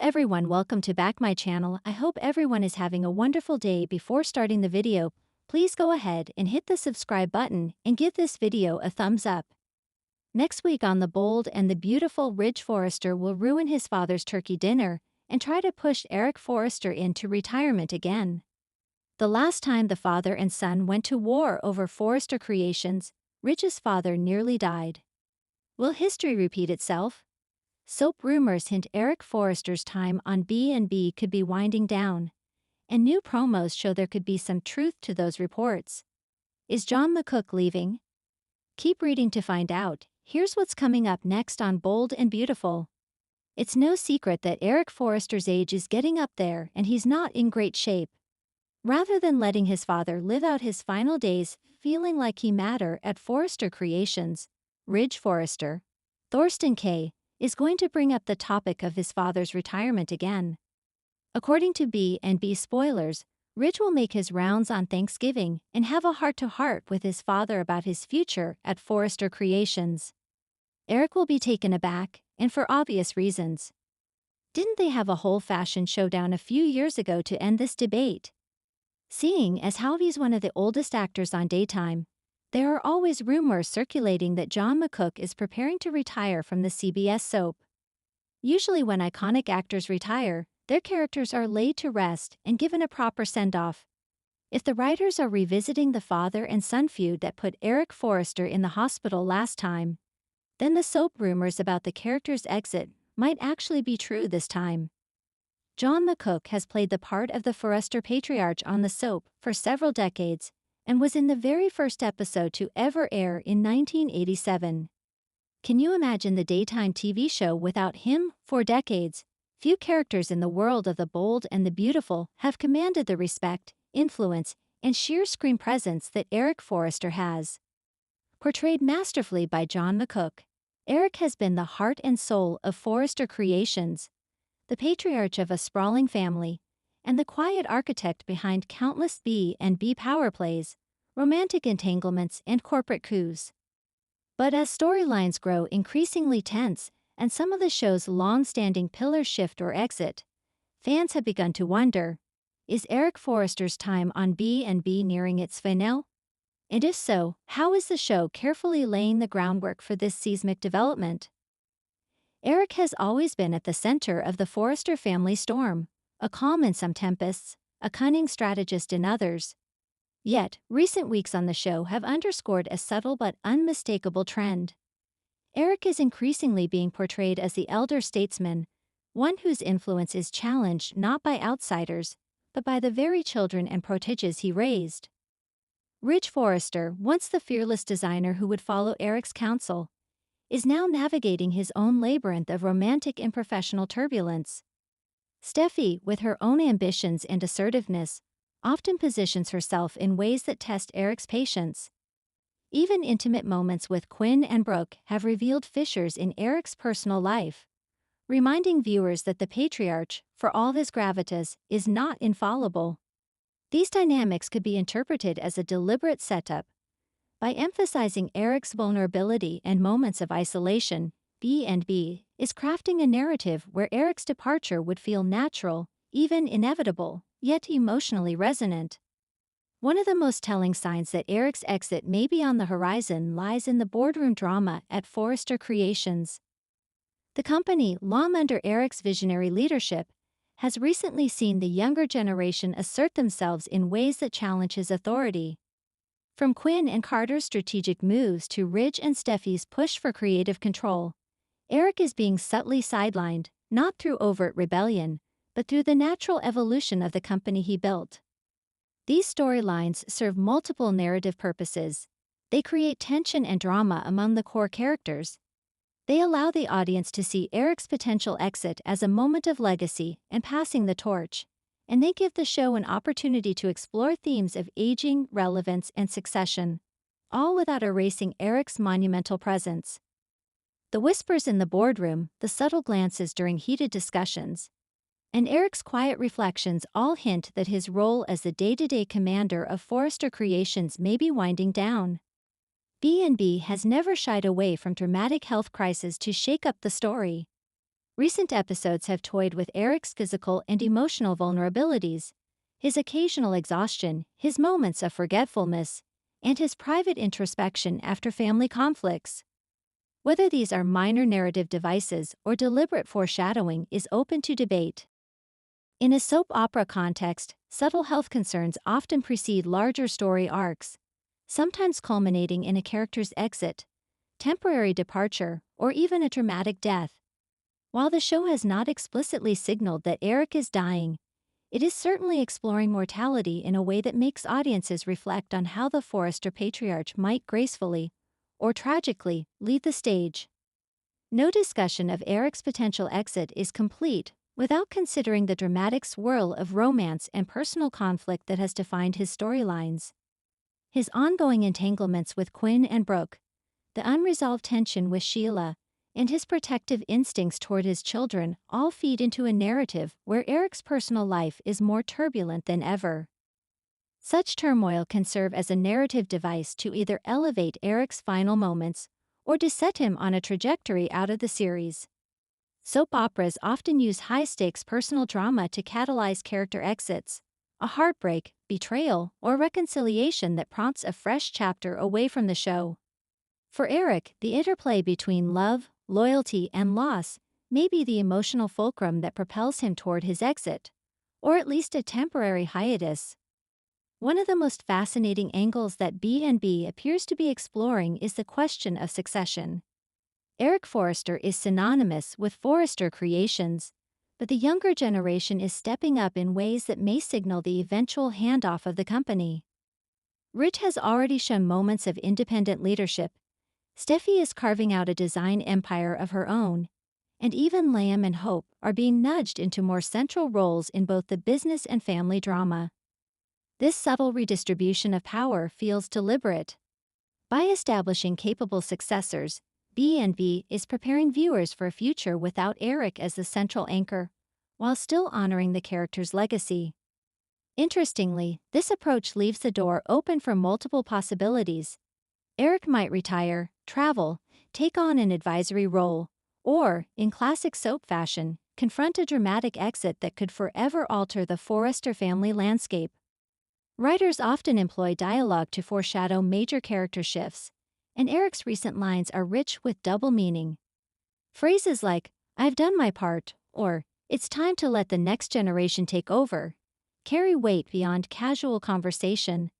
everyone, welcome to back my channel. I hope everyone is having a wonderful day. Before starting the video, please go ahead and hit the subscribe button and give this video a thumbs up. Next week on The Bold and the Beautiful, Forrester will ruin his father's turkey dinner and try to push Eric Forrester into retirement again. The last time the father and son went to war over Forrester Creations, Ridge's father nearly died. Will history repeat itself? Soap rumors hint Eric Forrester's time on B&B could be winding down, and new promos show there could be some truth to those reports. Is John McCook leaving? Keep reading to find out. Here's what's coming up next on Bold and Beautiful. It's no secret that Eric Forrester's age is getting up there and he's not in great shape. Rather than letting his father live out his final days feeling like he mattered at Forrester Creations, Ridge Forrester, Thorsten K., is going to bring up the topic of his father's retirement again. According to B&B spoilers, Ridge will make his rounds on Thanksgiving and have a heart-to-heart with his father about his future at Forrester Creations. Eric will be taken aback, and for obvious reasons. Didn't they have a whole fashion showdown a few years ago to end this debate? Seeing as how he's one of the oldest actors on daytime, there are always rumors circulating that John McCook is preparing to retire from the CBS soap. Usually when iconic actors retire, their characters are laid to rest and given a proper send-off. If the writers are revisiting the father and son feud that put Eric Forrester in the hospital last time, then the soap rumors about the character's exit might actually be true this time. John McCook has played the part of the Forrester patriarch on the soap for several decades, and was in the very first episode to ever air in 1987. Can you imagine the daytime TV show without him? For decades, few characters in the world of The Bold and the Beautiful have commanded the respect, influence, and sheer screen presence that Eric Forrester has. Portrayed masterfully by John McCook, Eric has been the heart and soul of Forrester Creations, the patriarch of a sprawling family, and the quiet architect behind countless B&B power plays, romantic entanglements, and corporate coups. But as storylines grow increasingly tense, and some of the show's long-standing pillars shift or exit, fans have begun to wonder, is Eric Forrester's time on B&B nearing its finale? And if so, how is the show carefully laying the groundwork for this seismic development? Eric has always been at the center of the Forrester family storm, a calm in some tempests, a cunning strategist in others. Yet, recent weeks on the show have underscored a subtle but unmistakable trend. Eric is increasingly being portrayed as the elder statesman, one whose influence is challenged not by outsiders, but by the very children and proteges he raised. Ridge Forrester, once the fearless designer who would follow Eric's counsel, is now navigating his own labyrinth of romantic and professional turbulence. Steffi, with her own ambitions and assertiveness, often positions herself in ways that test Eric's patience. Even intimate moments with Quinn and Brooke have revealed fissures in Eric's personal life, reminding viewers that the patriarch, for all his gravitas, is not infallible. These dynamics could be interpreted as a deliberate setup. By emphasizing Eric's vulnerability and moments of isolation, B&B is crafting a narrative where Eric's departure would feel natural, even inevitable, yet emotionally resonant. One of the most telling signs that Eric's exit may be on the horizon lies in the boardroom drama at Forrester Creations. The company, long under Eric's visionary leadership, has recently seen the younger generation assert themselves in ways that challenge his authority. From Quinn and Carter's strategic moves to Ridge and Steffi's push for creative control, Eric is being subtly sidelined, not through overt rebellion, but through the natural evolution of the company he built. These storylines serve multiple narrative purposes. They create tension and drama among the core characters. They allow the audience to see Eric's potential exit as a moment of legacy and passing the torch, and they give the show an opportunity to explore themes of aging, relevance, and succession, all without erasing Eric's monumental presence. The whispers in the boardroom, the subtle glances during heated discussions, and Eric's quiet reflections all hint that his role as the day-to-day commander of Forrester Creations may be winding down. B&B has never shied away from dramatic health crises to shake up the story. Recent episodes have toyed with Eric's physical and emotional vulnerabilities, his occasional exhaustion, his moments of forgetfulness, and his private introspection after family conflicts. Whether these are minor narrative devices or deliberate foreshadowing is open to debate. In a soap opera context, subtle health concerns often precede larger story arcs, sometimes culminating in a character's exit, temporary departure, or even a dramatic death. While the show has not explicitly signaled that Eric is dying, it is certainly exploring mortality in a way that makes audiences reflect on how the Forrester patriarch might gracefully, or tragically, leave the stage. No discussion of Eric's potential exit is complete without considering the dramatic swirl of romance and personal conflict that has defined his storylines. His ongoing entanglements with Quinn and Brooke, the unresolved tension with Sheila, and his protective instincts toward his children all feed into a narrative where Eric's personal life is more turbulent than ever. Such turmoil can serve as a narrative device to either elevate Eric's final moments or to set him on a trajectory out of the series. Soap operas often use high-stakes personal drama to catalyze character exits, a heartbreak, betrayal, or reconciliation that prompts a fresh chapter away from the show. For Eric, the interplay between love, loyalty, and loss may be the emotional fulcrum that propels him toward his exit, or at least a temporary hiatus. One of the most fascinating angles that B&B appears to be exploring is the question of succession. Eric Forrester is synonymous with Forrester Creations, but the younger generation is stepping up in ways that may signal the eventual handoff of the company. Rich has already shown moments of independent leadership. Steffi is carving out a design empire of her own, and even Liam and Hope are being nudged into more central roles in both the business and family drama. This subtle redistribution of power feels deliberate. By establishing capable successors, B&B is preparing viewers for a future without Eric as the central anchor, while still honoring the character's legacy. Interestingly, this approach leaves the door open for multiple possibilities. Eric might retire, travel, take on an advisory role, or, in classic soap fashion, confront a dramatic exit that could forever alter the Forrester family landscape. Writers often employ dialogue to foreshadow major character shifts, and Eric's recent lines are rich with double meaning. Phrases like, "I've done my part," or, "It's time to let the next generation take over," carry weight beyond casual conversation.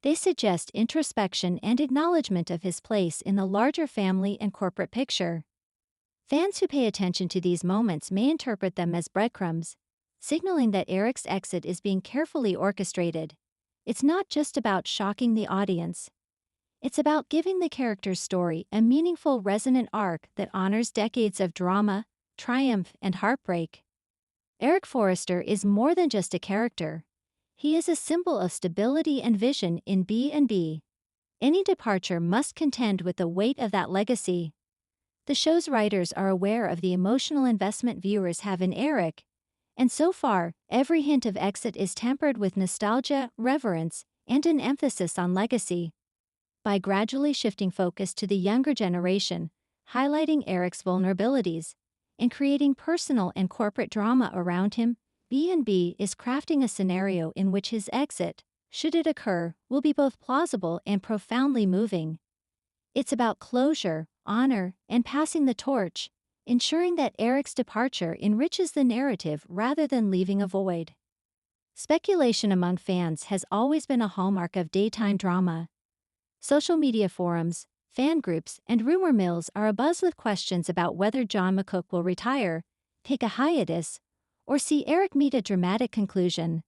They suggest introspection and acknowledgement of his place in the larger family and corporate picture. Fans who pay attention to these moments may interpret them as breadcrumbs, signaling that Eric's exit is being carefully orchestrated. It's not just about shocking the audience. It's about giving the character's story a meaningful, resonant arc that honors decades of drama, triumph, and heartbreak. Eric Forrester is more than just a character. He is a symbol of stability and vision in B&B. Any departure must contend with the weight of that legacy. The show's writers are aware of the emotional investment viewers have in Eric, and so far, every hint of exit is tempered with nostalgia, reverence, and an emphasis on legacy. By gradually shifting focus to the younger generation, highlighting Eric's vulnerabilities, and creating personal and corporate drama around him, B&B is crafting a scenario in which his exit, should it occur, will be both plausible and profoundly moving. It's about closure, honor, and passing the torch, ensuring that Eric's departure enriches the narrative rather than leaving a void. Speculation among fans has always been a hallmark of daytime drama. Social media forums, fan groups, and rumor mills are abuzz with questions about whether John McCook will retire, take a hiatus, or see Eric meet a dramatic conclusion.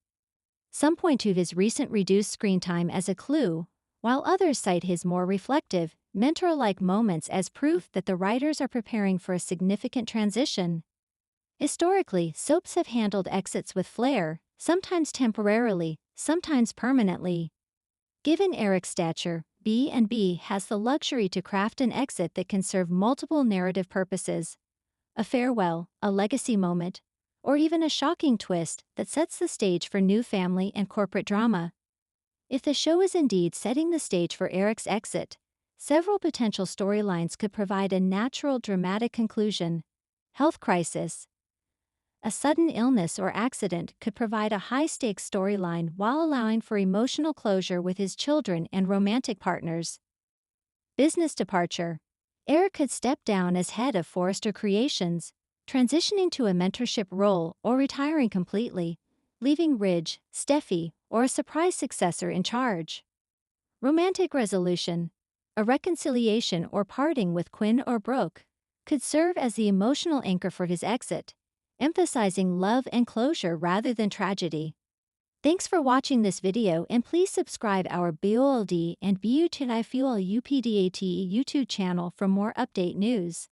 Some point to his recent reduced screen time as a clue, while others cite his more reflective, mentor-like moments as proof that the writers are preparing for a significant transition. Historically, soaps have handled exits with flair, sometimes temporarily, sometimes permanently. Given Eric's stature, B&B has the luxury to craft an exit that can serve multiple narrative purposes: a farewell, a legacy moment, or even a shocking twist that sets the stage for new family and corporate drama. If the show is indeed setting the stage for Eric's exit, several potential storylines could provide a natural, dramatic conclusion. Health crisis. A sudden illness or accident could provide a high-stakes storyline while allowing for emotional closure with his children and romantic partners. Business departure. Eric could step down as head of Forrester Creations, transitioning to a mentorship role or retiring completely, leaving Ridge, Steffi, or a surprise successor in charge. Romantic resolution. A reconciliation or parting with Quinn or Brooke could serve as the emotional anchor for his exit, emphasizing love and closure rather than tragedy. Thanks for watching this video and please subscribe our BOLD and BUTIFUEL UPDAT YouTube channel for more update news.